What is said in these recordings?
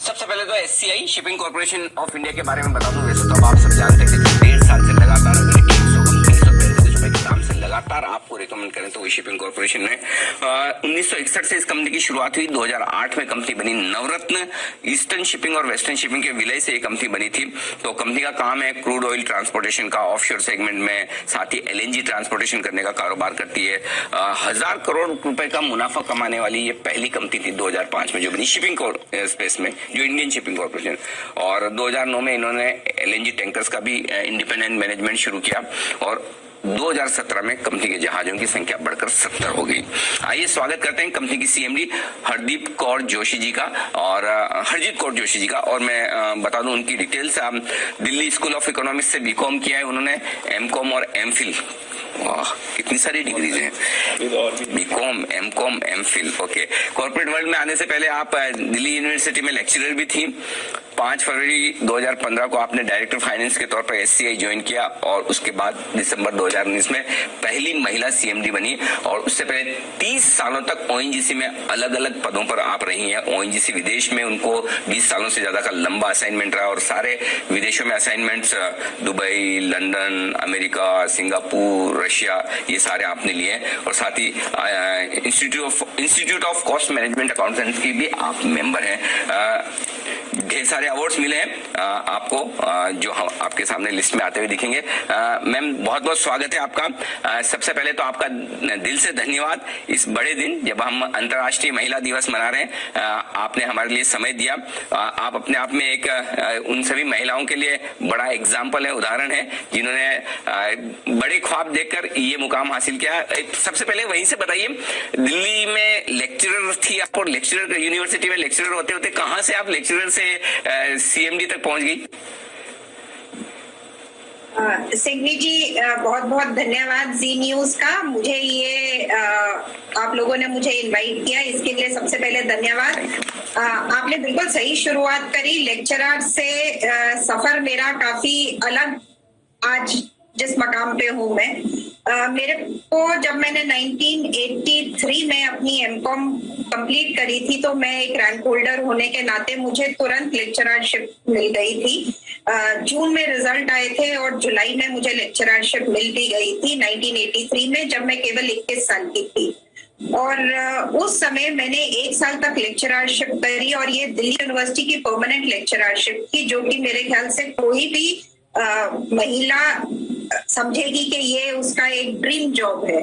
सबसे पहले तो SCI shipping corporation of India के बारे में बता दूं। वैसे तो अब आप सब जानते हैं कि 1.5 साल से लगातार अगर 135 रुपए के दाम से लगातार आपको रिकमेंड करें तो वो शिपिंग कॉर्पोरेशन ने 1961 से इस कंपनी की शुरुआत हुई। 2008 में कंपनी बनी। नवरत्न ईस्टर्न शिपिंग और वेस्टर्न शिपिंग के विलय से ये कंपनी बनी थी। तो कंपनी का काम है क्रूड ऑयल ट्रांसपोर्टेशन का, ऑफशोर सेगमेंट में, साथ ही एलएनजी ट्रांसपोर्टेशन करने का कारोबार करती है। 1000 करोड़ रुपए का मुनाफा कमाने वाली ये पहली कंपनी थी 2005 में जो बनी शिपिंग स्पेस में, जो इंडियन शिपिंग कॉर्पोरेशन। और 2009 में इन्होंने एलएनजी टैंकर्स का भी इंडिपेंडेंट मैनेजमेंट शुरू किया और 2017 में कंपनी के जहाजों की संख्या बढ़कर 70 हो गई। आइए स्वागत करते हैं कंपनी की सीएमडी हरदीप कौर जोशी जी का और हरजीत कौर जोशी जी का। और मैं बता दूं उनकी details. Delhi school of economics से बीकॉम किया है उन्होंने, एमकॉम और एमफिल। वाह, कितनी सारी डिग्रीज हैं। BCom, MCom, MPhil. Okay. Corporate world में आने से पहले आप दिल्ली यूनिवर्सिटी में लेक्चरर भी थी। 5 फरवरी 2015 को आपने डायरेक्टर फाइनेंस के तौर पर एससीआई ज्वाइन किया और उसके बाद दिसंबर 2019 में पहली महिला सीएमडी बनी। और उससे पहले 30 सालों तक ओएनजीसी में अलग अलग पदों पर आप रही हैं। ओएनजीसी विदेश में उनको 20 सालों से ज्यादा का लंबा असाइनमेंट रहा और सारे विदेशों में assignments Dubai, London, America, Singapore, Russia, ये सारे आपने लिए। और साथ ही institute of cost management accountant की भी आप मेंबर हैं। ढेर सारे अवार्ड्स मिले हैं आपको, जो हम आपके सामने लिस्ट में आते हुए दिखेंगे। मैम, बहुत बहुत स्वागत है आपका। सबसे पहले तो आपका दिल से धन्यवाद इस बड़े दिन जब हम अंतर्राष्ट्रीय महिला दिवस मना रहे हैं। आपने हमारे लिए समय दिया। आप अपने आप में एक उन सभी महिलाओं के लिए बड़ा एग्जाम्पल है, उदाहरण है, जिन्होंने बड़े ख्वाब देखकर ये मुकाम हासिल किया। सबसे पहले वहीं से बताइए, दिल्ली में लेक्चरर थी आप और लेक्चरर यूनिवर्सिटी में लेक्चरर होते होते कहाँ से आप लेक्चरर से सीएमडी तक पहुंच गई? सिंघवी जी, बहुत बहुत धन्यवाद जी न्यूज का। मुझे ये आप लोगों ने मुझे इनवाइट किया, इसके लिए सबसे पहले धन्यवाद। आपने बिल्कुल सही शुरुआत करी। लेक्चरर से सफर मेरा काफी अलग, आज जिस मकाम पे हूँ मैं। मेरे को जब मैंने 1983 में अपनी एमकॉम कंप्लीट करी थी तो मैं एक रैंक होल्डर होने के नाते मुझे तुरंत लेक्चररशिप मिल गई थी। जून में रिजल्ट आए थे और जुलाई में मुझे लेक्चररशिप मिल भी गई थी 1983 में, जब मैं केवल 21 साल की थी। और उस समय मैंने 1 साल तक लेक्चररशिप करी और ये दिल्ली यूनिवर्सिटी की परमानेंट लेक्चररशिप थी, जो कि मेरे ख्याल से कोई भी महिला समझेगी कि ये उसका एक ड्रीम जॉब है।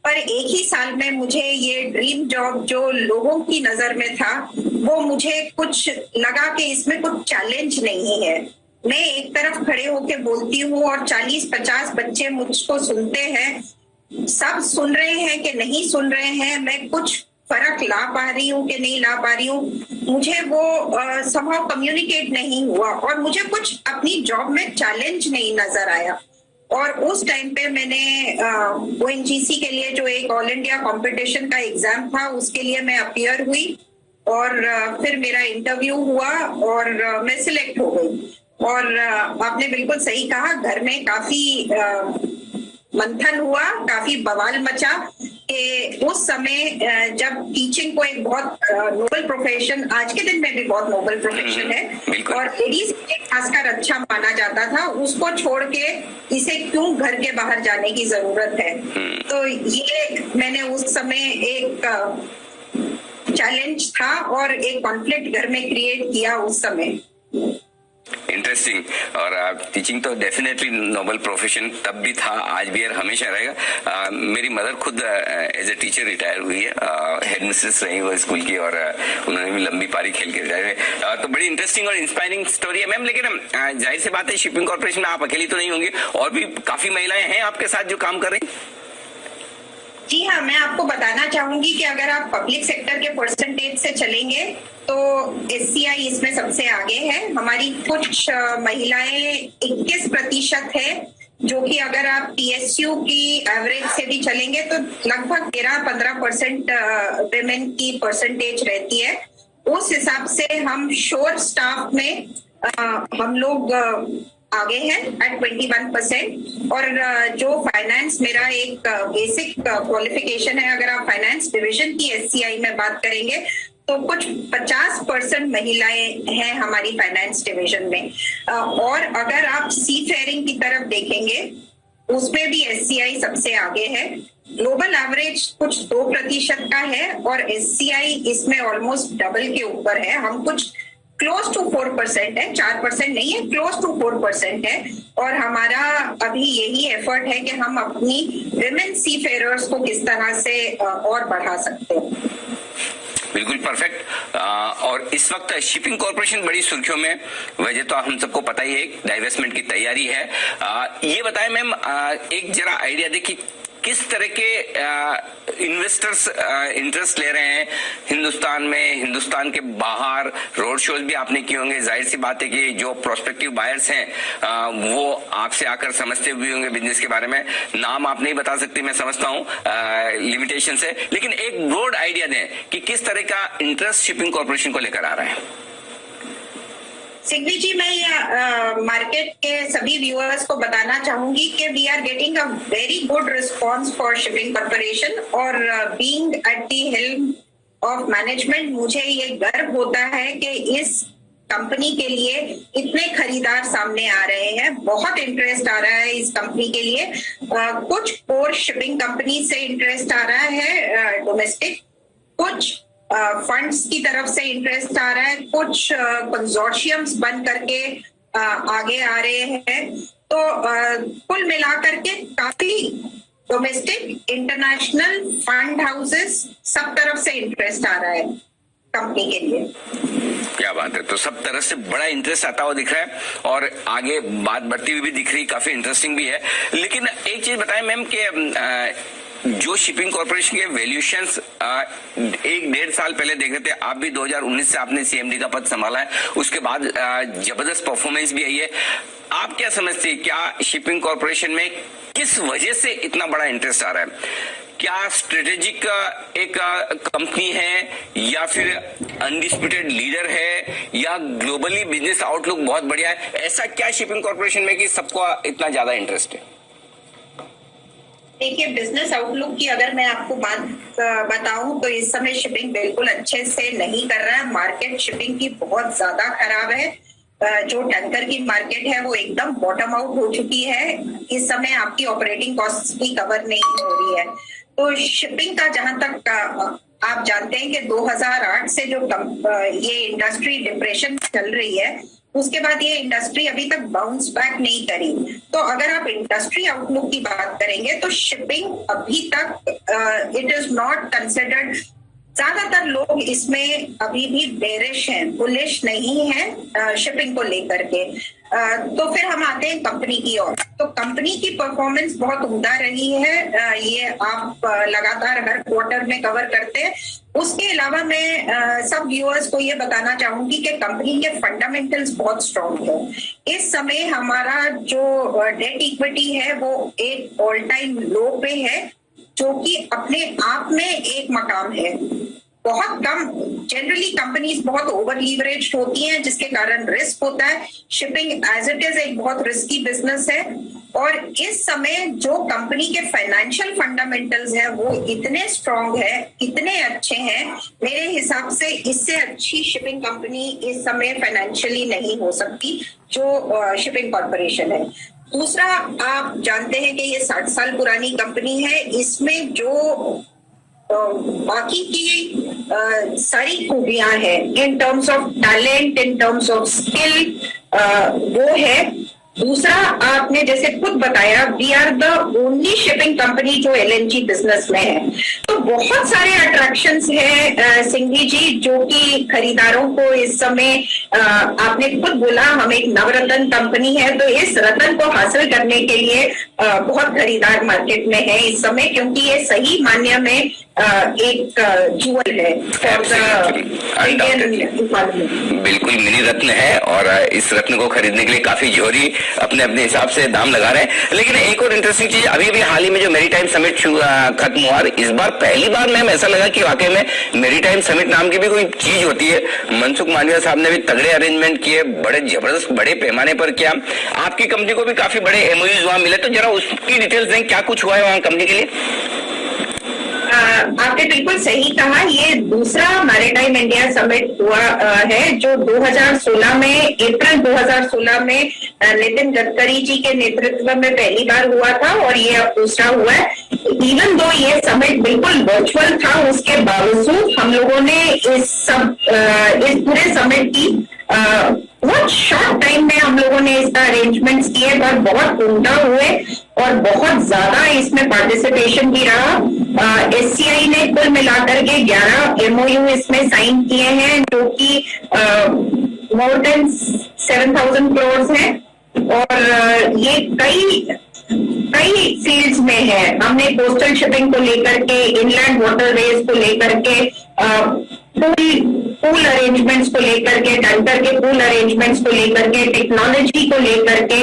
पर एक ही साल में मुझे ये ड्रीम जॉब जो लोगों की नजर में था, वो मुझे कुछ लगा कि इसमें कुछ चैलेंज नहीं है। मैं एक तरफ खड़े होके बोलती हूँ और 40-50 बच्चे मुझको सुनते हैं। सब सुन रहे हैं कि नहीं सुन रहे हैं, मैं कुछ फर्क ला पा रही हूँ कि नहीं ला पा रही हूँ, मुझे वो संभव कम्युनिकेट नहीं हुआ और मुझे कुछ अपनी जॉब में चैलेंज नहीं नजर आया। और उस टाइम पे मैंने ओएनजीसी के लिए जो एक ऑल इंडिया कंपटीशन का एग्जाम था, उसके लिए मैं अपीयर हुई और फिर मेरा इंटरव्यू हुआ और मैं सिलेक्ट हो गई। और आपने बिल्कुल सही कहा, घर में काफी मंथन हुआ, काफी बवाल मचा कि उस समय जब टीचिंग को एक बहुत नोबल प्रोफेशन, आज के दिन में भी बहुत नोबल प्रोफेशन है और लेडीज खासकर अच्छा माना जाता था, उसको छोड़ के इसे क्यों घर के बाहर जाने की जरूरत है। तो ये मैंने उस समय एक चैलेंज था और एक कॉन्फ्लिक्ट घर में क्रिएट किया उस समय। इंटरेस्टिंग। और टीचिंग तो डेफिनेटली नोबल प्रोफेशन तब भी था, आज भी और हमेशा रहेगा। मेरी मदर खुद एज ए टीचर रिटायर हुई है, हेडमिस्ट्रेस रही वो स्कूल की और उन्होंने भी लंबी पारी खेल के रिटायर हुए। तो बड़ी इंटरेस्टिंग और इंस्पायरिंग स्टोरी है मैम। लेकिन जाहिर सी बात है, शिपिंग कॉर्पोरेशन में आप अकेली तो नहीं होंगी, और भी काफी महिलाएं हैं आपके साथ जो काम कर रही? जी हाँ, मैं आपको बताना चाहूंगी कि अगर आप पब्लिक सेक्टर के परसेंटेज से चलेंगे तो एससीआई इसमें सबसे आगे है। हमारी कुछ महिलाएं 21% है, जो कि अगर आप पीएसयू की एवरेज से भी चलेंगे तो लगभग 13-15% विमेन की परसेंटेज रहती है। उस हिसाब से हम शोर स्टाफ में हम लोग आगे हैं एट 21%। और जो फाइनेंस, मेरा एक बेसिक क्वालिफिकेशन है, अगर आप फाइनेंस डिवीजन की एससीआई में बात करेंगे तो कुछ 50% महिलाएं हैं हमारी फाइनेंस डिवीजन में। और अगर आप सी फेयरिंग की तरफ देखेंगे उसमें भी एससीआई सबसे आगे है। ग्लोबल एवरेज कुछ 2% का है और एससीआई इसमें ऑलमोस्ट डबल के ऊपर है। हम कुछ क्लोज टू 4% है, 4% नहीं है, क्लोज टू 4% है। और हमारा अभी यही एफर्ट है कि हम अपनी विमेन सी फेयरर्स को किस तरह से और बढ़ा सकते हैं। बिल्कुल परफेक्ट। और इस वक्त शिपिंग कॉर्पोरेशन बड़ी सुर्खियों में, वजह तो हम सबको पता ही है, डाइवेस्टमेंट की तैयारी है। ये बताएं मैम, एक जरा आइडिया दे कि किस तरह के इन्वेस्टर्स इंटरेस्ट ले रहे हैं हिंदुस्तान में, हिंदुस्तान के बाहर। रोड शोज भी आपने किए होंगे, जाहिर सी बात है कि जो प्रोस्पेक्टिव बायर्स हैं वो आपसे आकर समझते भी होंगे बिजनेस के बारे में। नाम आप नहीं बता सकते, मैं समझता हूँ लिमिटेशन से, लेकिन एक ब्रॉड आइडिया दें कि किस तरह का इंटरेस्ट शिपिंग कॉर्पोरेशन को लेकर आ रहा है। सिंघवी जी, मैं मार्केट के सभी व्यूअर्स को बताना चाहूंगी कि we are getting a very good response for shipping corporation. और being at the helm of management, मुझे ये गर्व होता है कि इस कंपनी के लिए इतने खरीदार सामने आ रहे हैं। बहुत इंटरेस्ट आ रहा है इस कंपनी के लिए। कुछ कोर शिपिंग कंपनी से इंटरेस्ट आ रहा है डोमेस्टिक, कुछ फंड्स की तरफ से इंटरेस्ट आ रहा है, कुछ कंसोर्शियम्स बन करके आगे आ रहे हैं। तो कुल मिलाकर के काफी डोमेस्टिक, इंटरनेशनल, फंड हाउसेस, सब तरफ से इंटरेस्ट आ रहा है कंपनी के लिए। क्या बात है। तो सब तरह से बड़ा इंटरेस्ट आता हुआ दिख रहा है और आगे बात बढ़ती हुई भी दिख रही, काफी इंटरेस्टिंग भी है। लेकिन एक चीज बताएं मैम कि जो शिपिंग कॉर्पोरेशन के वैल्यूएशंस 1-1.5 साल पहले देख रहे थे, आप भी 2019 से आपने सीएमडी का पद संभाला है, उसके बाद जबरदस्त परफॉर्मेंस भी आई है। आप क्या समझते हैं, क्या शिपिंग कॉर्पोरेशन में किस वजह से इतना बड़ा इंटरेस्ट आ रहा है? क्या स्ट्रेटेजिक एक कंपनी है, या फिर अनडिस्प्यूटेड लीडर है, या ग्लोबली बिजनेस आउटलुक बहुत बढ़िया है? ऐसा क्या शिपिंग कॉर्पोरेशन में कि सबको इतना ज्यादा इंटरेस्ट है? देखिए, बिजनेस आउटलुक की अगर मैं आपको बात बताऊं तो इस समय शिपिंग बिल्कुल अच्छे से नहीं कर रहा है। मार्केट शिपिंग की बहुत ज्यादा खराब है। जो टैंकर की मार्केट है वो एकदम बॉटम आउट हो चुकी है। इस समय आपकी ऑपरेटिंग कॉस्ट भी कवर नहीं हो रही है। तो शिपिंग का जहां तक आप जानते हैं कि 2008 से जो ये इंडस्ट्री डिप्रेशन चल रही है, उसके बाद ये इंडस्ट्री अभी तक बाउंस बैक नहीं करी। तो अगर आप इंडस्ट्री आउटलुक की बात करेंगे तो शिपिंग अभी तक इट इज नॉट कंसिडर्ड। ज्यादातर लोग इसमें अभी भी बेरिश हैं, बुलिश नहीं है शिपिंग को लेकर के। तो फिर हम आते हैं कंपनी की ओर। तो कंपनी की परफॉर्मेंस बहुत उम्दा रही है, ये आप लगातार हर क्वार्टर में कवर करते हैं। उसके अलावा मैं सब व्यूअर्स को ये बताना चाहूंगी कि कंपनी के फंडामेंटल्स बहुत स्ट्रॉन्ग है। इस समय हमारा जो डेट इक्विटी है वो एक ऑल टाइम लो पे है, जो कि अपने आप में एक मकाम है। बहुत कम, जनरली कंपनीज बहुत ओवर लीवरेज्ड होती हैं, जिसके कारण रिस्क होता है। शिपिंग एज इट इज एक बहुत रिस्की बिजनेस है। और इस समय जो कंपनी के फाइनेंशियल फंडामेंटल्स है वो इतने स्ट्रांग है, इतने अच्छे हैं, मेरे हिसाब से इससे अच्छी शिपिंग कंपनी इस समय फाइनेंशियली नहीं हो सकती जो शिपिंग कॉर्पोरेशन है। दूसरा, आप जानते हैं कि ये 60 साल पुरानी कंपनी है। इसमें जो बाकी की सारी खूबियां हैं in terms of talent, in terms of skill, वो है। दूसरा, आपने जैसे खुद बताया, we are the only shipping company जो एलएनजी बिजनेस में है। तो बहुत सारे अट्रैक्शंस हैं सिंघवी जी, जो कि खरीदारों को इस समय, आपने खुद बोला हम एक नवरत्न कंपनी है, तो इस रत्न को हासिल करने के लिए बहुत खरीदार मार्केट में है इस समय, क्योंकि ये सही मान्य में एक जूअल है बिल्कुल मिनी रत्न है। और इस रत्न को खरीदने के लिए काफी जोरी अपने अपने हिसाब से दाम लगा रहे हैं। लेकिन एक और इंटरेस्टिंग चीज, अभी हाल ही में जो मैरीटाइम समिट खत्म हुआ, इस बार पहली बार मैम ऐसा लगा कि वाकई में मैरीटाइम समिट नाम की भी कोई चीज होती है। मनसुख मांडविया साहब ने भी तगड़े अरेंजमेंट किए, बड़े जबरदस्त बड़े पैमाने पर किया। आपकी कंपनी को भी काफी बड़े एमओयूज वहां मिले, तो जरा उसकी डिटेल्स दें, क्या कुछ हुआ है वहां कंपनी के लिए? आपने बिल्कुल सही कहा, ये दूसरा मैरीटाइम इंडिया समिट हुआ है जो 2016 में, अप्रैल 2016 में नितिन गडकरी जी के नेतृत्व में पहली बार हुआ था और ये अब दूसरा हुआ है। इवन दो ये समिट बिल्कुल वर्चुअल था, उसके बावजूद हम लोगों ने इस पूरे समिट की बहुत शॉर्ट टाइम में हम लोगों ने इसका अरेंजमेंट्स किए और बहुत उमदा हुए और बहुत ज्यादा इसमें पार्टिसिपेशन भी रहा। एससीआई ने कुल मिलाकर के 11 एमओयू इसमें साइन किए हैं जो कि मोर देन 7,000 करोड़ हैं और ये कई फील्ड्स में है। हमने कोस्टल शिपिंग को लेकर के, इनलैंड वाटरवेज को लेकर के, पूल अरेंजमेंट्स को लेकर के, टैंकर के पूल अरेंजमेंट्स को लेकर के, टेक्नोलॉजी को लेकर के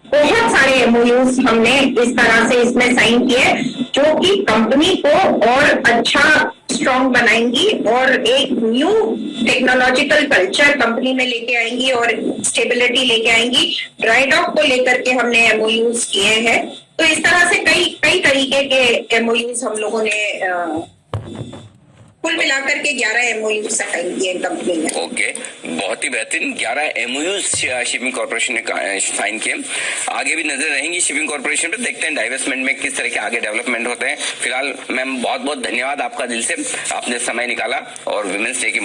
बहुत सारे एमओयूज हमने इस तरह से इसमें साइन किए जो कि कंपनी को और अच्छा स्ट्रॉन्ग बनाएंगी और एक न्यू टेक्नोलॉजिकल कल्चर कंपनी में लेके आएंगी और स्टेबिलिटी लेके आएंगी। ड्राई डॉक को लेकर के हमने एमओयूज किए हैं। तो इस तरह से कई तरीके के एमओयूज हम लोगों ने कुल मिलाकर के 11 एमओयू साइन किए कंपनी ने। ओके, बहुत ही बेहतरीन। 11 एमओयू शिपिंग कॉर्पोरेशन ने साइन किए। आगे भी नजर रहेंगी शिपिंग कॉर्पोरेशन पे, देखते हैं डाइवेस्टमेंट में किस तरह के आगे डेवलपमेंट होते हैं। फिलहाल मैम बहुत बहुत धन्यवाद आपका दिल से, आपने समय निकाला और विमेंस डे के मौके